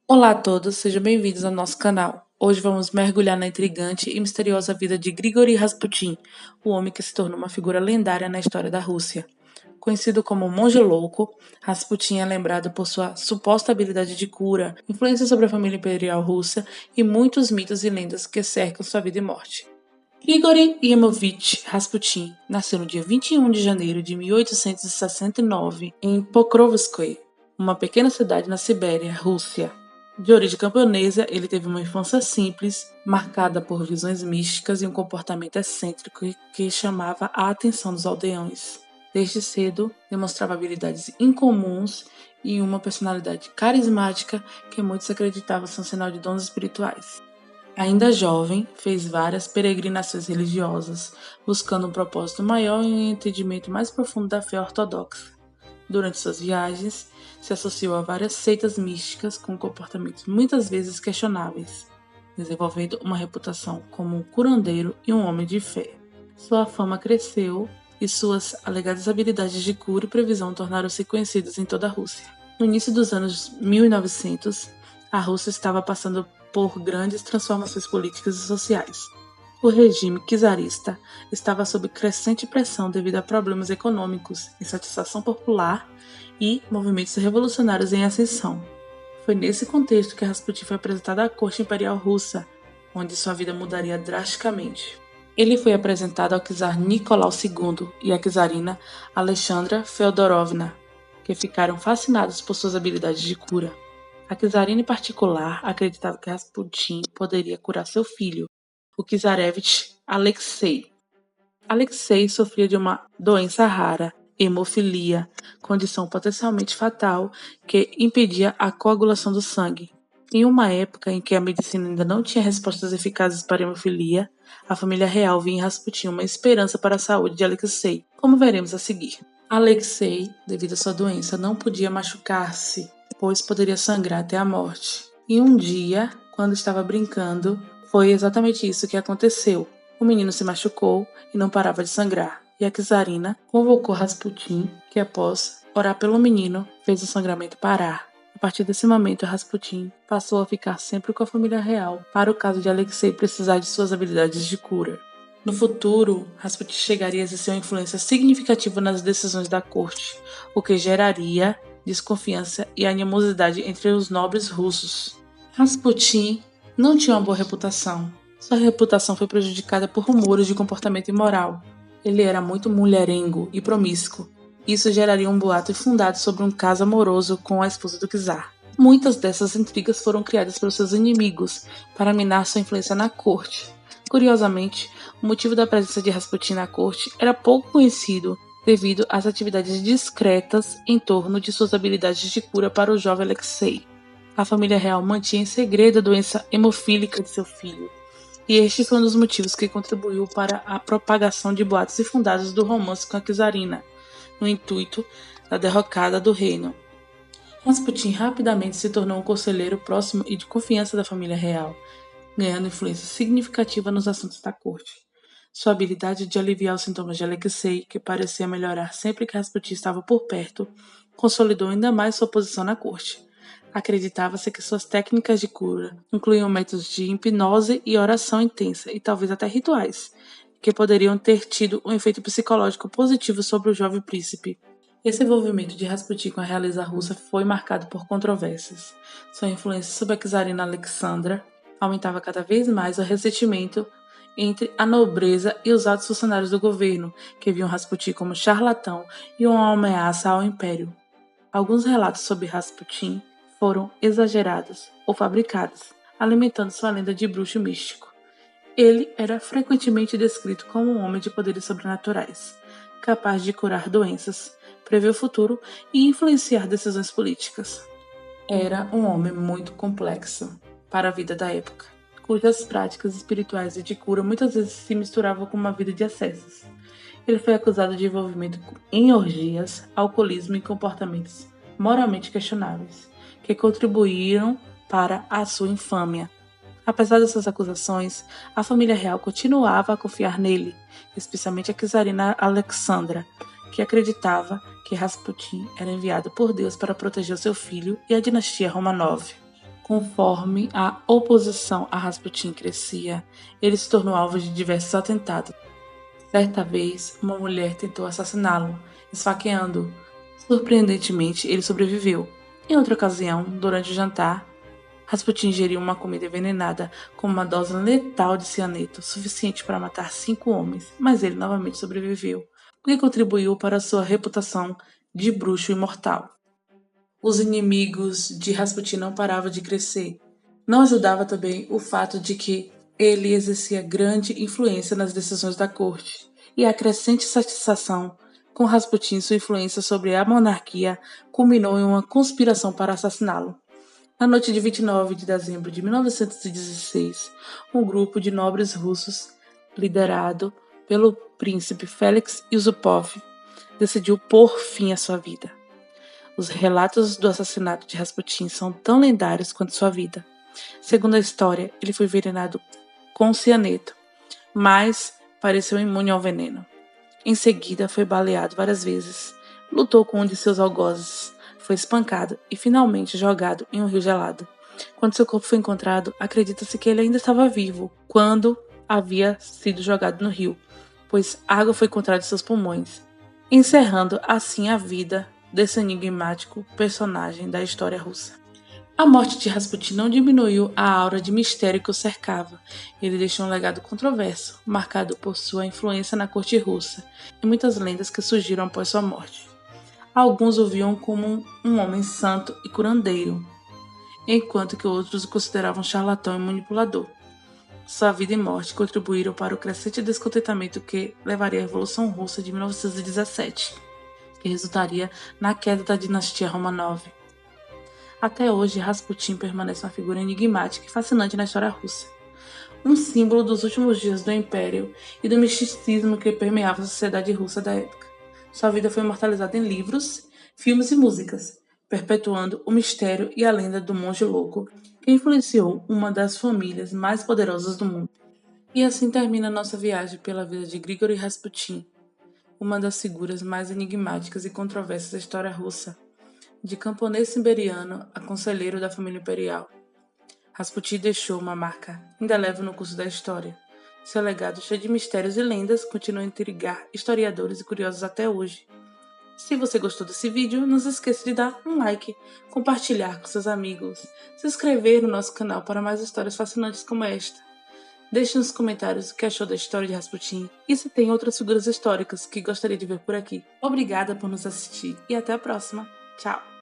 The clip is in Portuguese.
Olá a todos, sejam bem-vindos ao nosso canal. Hoje vamos mergulhar na intrigante e misteriosa vida de Grigori Rasputin, o homem que se tornou uma figura lendária na história da Rússia. Conhecido como Monge Louco, Rasputin é lembrado por sua suposta habilidade de cura, influência sobre a família imperial russa e muitos mitos e lendas que cercam sua vida e morte. Grigori Yemovich Rasputin nasceu no dia 21 de janeiro de 1869 em Pokrovskoye, uma pequena cidade na Sibéria, Rússia. De origem camponesa, ele teve uma infância simples, marcada por visões místicas e um comportamento excêntrico que chamava a atenção dos aldeões. Desde cedo, demonstrava habilidades incomuns e uma personalidade carismática que muitos acreditavam ser um sinal de dons espirituais. Ainda jovem, fez várias peregrinações religiosas, buscando um propósito maior e um entendimento mais profundo da fé ortodoxa. Durante suas viagens, se associou a várias seitas místicas com comportamentos muitas vezes questionáveis, desenvolvendo uma reputação como um curandeiro e um homem de fé. Sua fama cresceu e suas alegadas habilidades de cura e previsão tornaram-se conhecidas em toda a Rússia. No início dos anos 1900, a Rússia estava passando por grandes transformações políticas e sociais. O regime czarista estava sob crescente pressão devido a problemas econômicos, insatisfação popular e movimentos revolucionários em ascensão. Foi nesse contexto que Rasputin foi apresentado à corte imperial russa, onde sua vida mudaria drasticamente. Ele foi apresentado ao czar Nicolau II e à czarina Alexandra Feodorovna, que ficaram fascinados por suas habilidades de cura. A czarina em particular acreditava que Rasputin poderia curar seu filho, o czarevich Alexei. Alexei sofria de uma doença rara, hemofilia, condição potencialmente fatal que impedia a coagulação do sangue. Em uma época em que a medicina ainda não tinha respostas eficazes para a hemofilia, a família real via em Rasputin uma esperança para a saúde de Alexei, como veremos a seguir. Alexei, devido à sua doença, não podia machucar-se, pois poderia sangrar até a morte. E um dia, quando estava brincando, foi exatamente isso que aconteceu. O menino se machucou e não parava de sangrar. E a czarina convocou Rasputin, que após orar pelo menino, fez o sangramento parar. A partir desse momento, Rasputin passou a ficar sempre com a família real, para o caso de Alexei precisar de suas habilidades de cura. No futuro, Rasputin chegaria a exercer uma influência significativa nas decisões da corte, o que geraria desconfiança e animosidade entre os nobres russos. Rasputin não tinha uma boa reputação. Sua reputação foi prejudicada por rumores de comportamento imoral. Ele era muito mulherengo e promíscuo. Isso geraria um boato infundado sobre um caso amoroso com a esposa do czar. Muitas dessas intrigas foram criadas pelos seus inimigos para minar sua influência na corte. Curiosamente, o motivo da presença de Rasputin na corte era pouco conhecido devido às atividades discretas em torno de suas habilidades de cura para o jovem Alexei. A família real mantinha em segredo a doença hemofílica de seu filho, e este foi um dos motivos que contribuiu para a propagação de boatos infundados do romance com a czarina, no intuito da derrocada do reino. Rasputin rapidamente se tornou um conselheiro próximo e de confiança da família real, ganhando influência significativa nos assuntos da corte. Sua habilidade de aliviar os sintomas de Alexei, que parecia melhorar sempre que Rasputin estava por perto, consolidou ainda mais sua posição na corte. Acreditava-se que suas técnicas de cura incluíam métodos de hipnose e oração intensa, e talvez até rituais, que poderiam ter tido um efeito psicológico positivo sobre o jovem príncipe. Esse envolvimento de Rasputin com a realeza russa foi marcado por controvérsias. Sua influência sobre a czarina Alexandra aumentava cada vez mais o ressentimento entre a nobreza e os altos funcionários do governo, que viam Rasputin como charlatão e uma ameaça ao império. Alguns relatos sobre Rasputin foram exagerados ou fabricados, alimentando sua lenda de bruxo místico. Ele era frequentemente descrito como um homem de poderes sobrenaturais, capaz de curar doenças, prever o futuro e influenciar decisões políticas. Era um homem muito complexo para a vida da época, cujas práticas espirituais e de cura muitas vezes se misturavam com uma vida de excessos. Ele foi acusado de envolvimento em orgias, alcoolismo e comportamentos moralmente questionáveis, que contribuíram para a sua infâmia. Apesar dessas acusações, a família real continuava a confiar nele, especialmente a czarina Alexandra, que acreditava que Rasputin era enviado por Deus para proteger seu filho e a dinastia Romanov. Conforme a oposição a Rasputin crescia, ele se tornou alvo de diversos atentados. Certa vez, uma mulher tentou assassiná-lo, esfaqueando-o. Surpreendentemente, ele sobreviveu. Em outra ocasião, durante o jantar, Rasputin ingeriu uma comida envenenada com uma dose letal de cianeto, suficiente para matar 5 homens, mas ele novamente sobreviveu, o que contribuiu para sua reputação de bruxo imortal. Os inimigos de Rasputin não paravam de crescer. Não ajudava também o fato de que ele exercia grande influência nas decisões da corte, e a crescente satisfação com Rasputin e sua influência sobre a monarquia culminou em uma conspiração para assassiná-lo. Na noite de 29 de dezembro de 1916, um grupo de nobres russos, liderado pelo príncipe Félix Yusupov, decidiu pôr fim à sua vida. Os relatos do assassinato de Rasputin são tão lendários quanto sua vida. Segundo a história, ele foi envenenado com cianeto, mas pareceu imune ao veneno. Em seguida, foi baleado várias vezes, lutou com um de seus algozes, foi espancado e finalmente jogado em um rio gelado. Quando seu corpo foi encontrado, acredita-se que ele ainda estava vivo quando havia sido jogado no rio, pois água foi encontrada em seus pulmões, encerrando assim a vida desse enigmático personagem da história russa. A morte de Rasputin não diminuiu a aura de mistério que o cercava. Ele deixou um legado controverso, marcado por sua influência na corte russa, e muitas lendas que surgiram após sua morte. Alguns o viam como um homem santo e curandeiro, enquanto que outros o consideravam charlatão e manipulador. Sua vida e morte contribuíram para o crescente descontentamento que levaria à Revolução Russa de 1917, que resultaria na queda da dinastia Romanov. Até hoje, Rasputin permanece uma figura enigmática e fascinante na história russa, um símbolo dos últimos dias do Império e do misticismo que permeava a sociedade russa da época. Sua vida foi imortalizada em livros, filmes e músicas, perpetuando o mistério e a lenda do monge louco que influenciou uma das famílias mais poderosas do mundo. E assim termina nossa viagem pela vida de Grigori Rasputin, uma das figuras mais enigmáticas e controversas da história russa. De camponês siberiano a conselheiro da família imperial, Rasputin deixou uma marca indelével no curso da história. Seu legado, cheio de mistérios e lendas, continua a intrigar historiadores e curiosos até hoje. Se você gostou desse vídeo, não se esqueça de dar um like, compartilhar com seus amigos, se inscrever no nosso canal para mais histórias fascinantes como esta. Deixe nos comentários o que achou da história de Rasputin e se tem outras figuras históricas que gostaria de ver por aqui. Obrigada por nos assistir e até a próxima. Tchau!